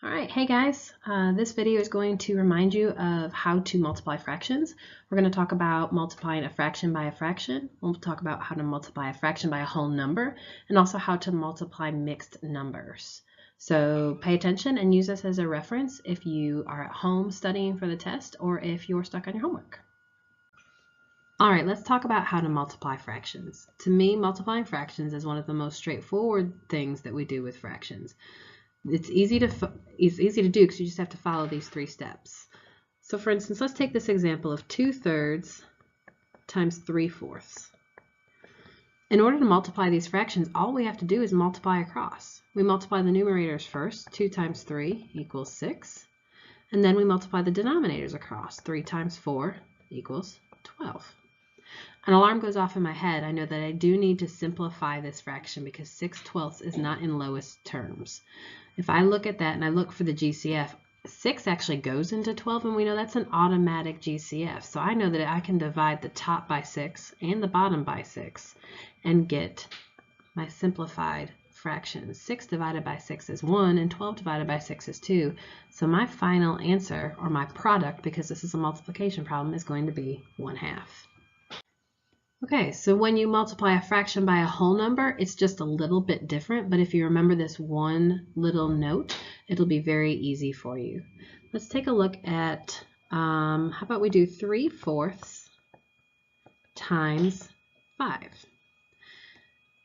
All right, hey guys, this video is going to remind you of how to multiply fractions. We're going to talk about multiplying a fraction by a fraction. We'll talk about how to multiply a fraction by a whole number and also how to multiply mixed numbers. So pay attention and use this as a reference if you are at home studying for the test or if you're stuck on your homework. All right, let's talk about how to multiply fractions. To me, multiplying fractions is one of the most straightforward things that we do with fractions. It's easy to do because you just have to follow these three steps. So for instance, let's take this example of 2/3 times 3/4. In order to multiply these fractions, all we have to do is multiply across. We multiply the numerators first. 2 times 3 equals 6. And then we multiply the denominators across. 3 times 4 equals 12. An alarm goes off in my head. I know that I do need to simplify this fraction because 6/12 is not in lowest terms. If I look at that and I look for the GCF, 6 actually goes into 12, and we know that's an automatic GCF. So I know that I can divide the top by 6 and the bottom by 6 and get my simplified fraction. 6 divided by 6 is 1, and 12 divided by 6 is 2. So my final answer, or my product, because this is a multiplication problem, is going to be 1/2. Okay, so when you multiply a fraction by a whole number, it's just a little bit different, but if you remember this one little note, it'll be very easy for you. Let's take a look at, how about we do 3/4 times 5.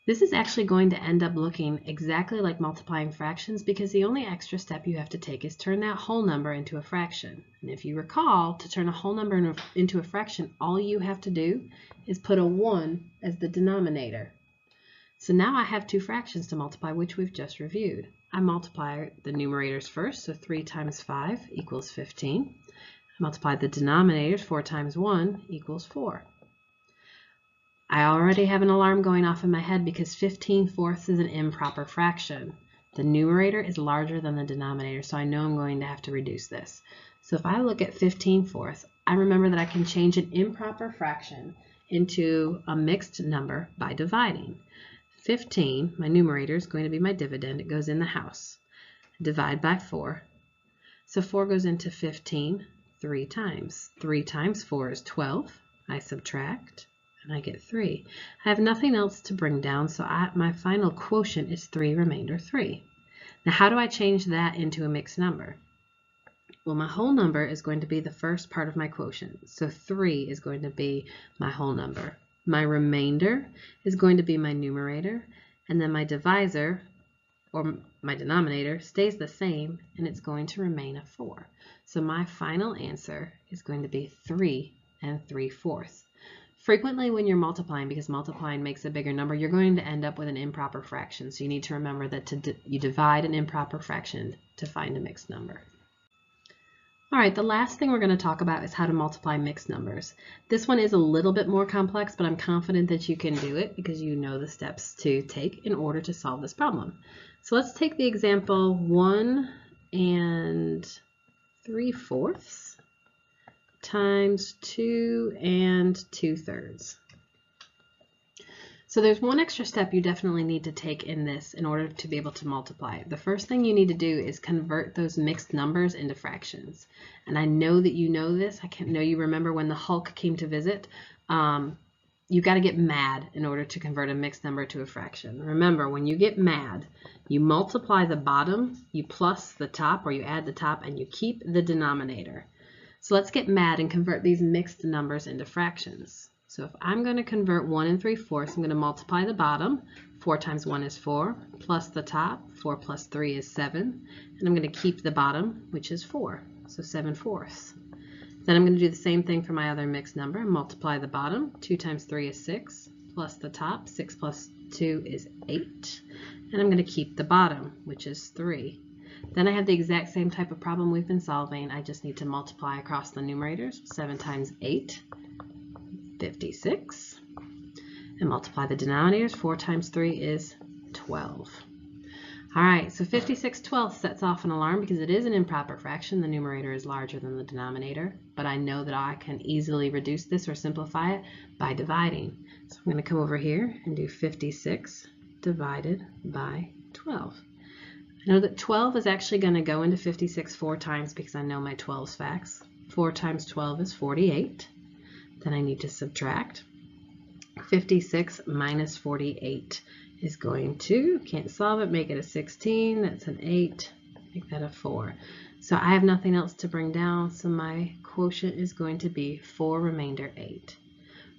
This is actually going to end up looking exactly like multiplying fractions because the only extra step you have to take is turn that whole number into a fraction. And if you recall, to turn a whole number into a fraction, all you have to do is put a 1 as the denominator. So now I have two fractions to multiply, which we've just reviewed. I multiply the numerators first, so 3 times 5 equals 15. I multiply the denominators, 4 times 1 equals 4. I already have an alarm going off in my head because 15/4 is an improper fraction. The numerator is larger than the denominator, so I know I'm going to have to reduce this. So if I look at 15/4, I remember that I can change an improper fraction into a mixed number by dividing. 15, my numerator, is going to be my dividend. It goes in the house. Divide by 4. So 4 goes into 15 3 times. 3 times 4 is 12. I subtract, and I get 3. I have nothing else to bring down, so my final quotient is 3 remainder 3. Now how do I change that into a mixed number? Well, my whole number is going to be the first part of my quotient, so 3 is going to be my whole number. My remainder is going to be my numerator, and then my divisor, or my denominator, stays the same, and it's going to remain a 4. So my final answer is going to be 3 3/4. Frequently when you're multiplying, because multiplying makes a bigger number, you're going to end up with an improper fraction. So you need to remember that you divide an improper fraction to find a mixed number. All right, the last thing we're going to talk about is how to multiply mixed numbers. This one is a little bit more complex, but I'm confident that you can do it because you know the steps to take in order to solve this problem. So let's take the example 1 3/4 times 2 2/3. So there's one extra step you definitely need to take in this in order to be able to multiply. The first thing you need to do is convert those mixed numbers into fractions. And I know that you know this. I know you remember when the Hulk came to visit. You got to get mad in order to convert a mixed number to a fraction. Remember, when you get mad, you multiply the bottom, you plus the top, or you add the top, and you keep the denominator. So let's get mad and convert these mixed numbers into fractions. So if I'm going to convert 1 3/4, I'm going to multiply the bottom. 4 times 1 is 4, plus the top. 4 plus 3 is 7. And I'm going to keep the bottom, which is 4, so 7/4. Then I'm going to do the same thing for my other mixed number. Multiply the bottom. 2 times 3 is 6, plus the top. 6 plus 2 is 8. And I'm going to keep the bottom, which is 3. Then I have the exact same type of problem we've been solving. I just need to multiply across the numerators. 7 times 8, 56. And multiply the denominators. 4 times 3 is 12. All right, so 56/12 sets off an alarm because it is an improper fraction. The numerator is larger than the denominator, but I know that I can easily reduce this or simplify it by dividing. So I'm going to come over here and do 56 divided by 12. I know that 12 is actually going to go into 56 4 times because I know my 12's facts. 4 times 12 is 48. Then I need to subtract. 56 minus 48 is going to, can't solve it, make it a 16. That's an 8. Make that a 4. So I have nothing else to bring down, so my quotient is going to be 4 remainder 8.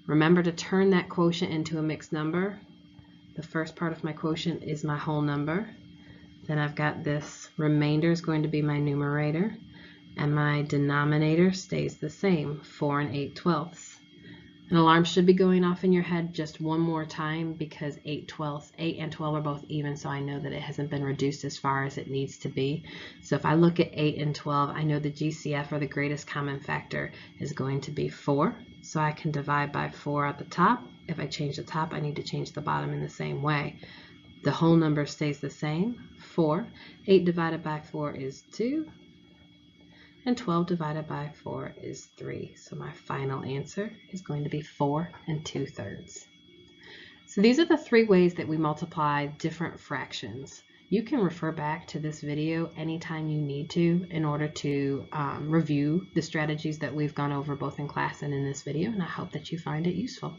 Remember to turn that quotient into a mixed number. The first part of my quotient is my whole number. Then I've got this remainder is going to be my numerator, and my denominator stays the same, 4 and 8/12. An alarm should be going off in your head just one more time because 8/12, 8 and 12 are both even, so I know that it hasn't been reduced as far as it needs to be. So if I look at 8 and 12, I know the GCF, or the greatest common factor, is going to be 4. So I can divide by 4 at the top. If I change the top, I need to change the bottom in the same way. The whole number stays the same, 4. 8 divided by 4 is 2. And 12 divided by 4 is 3. So my final answer is going to be 4 2/3. So these are the 3 ways that we multiply different fractions. You can refer back to this video anytime you need to in order to review the strategies that we've gone over both in class and in this video, and I hope that you find it useful.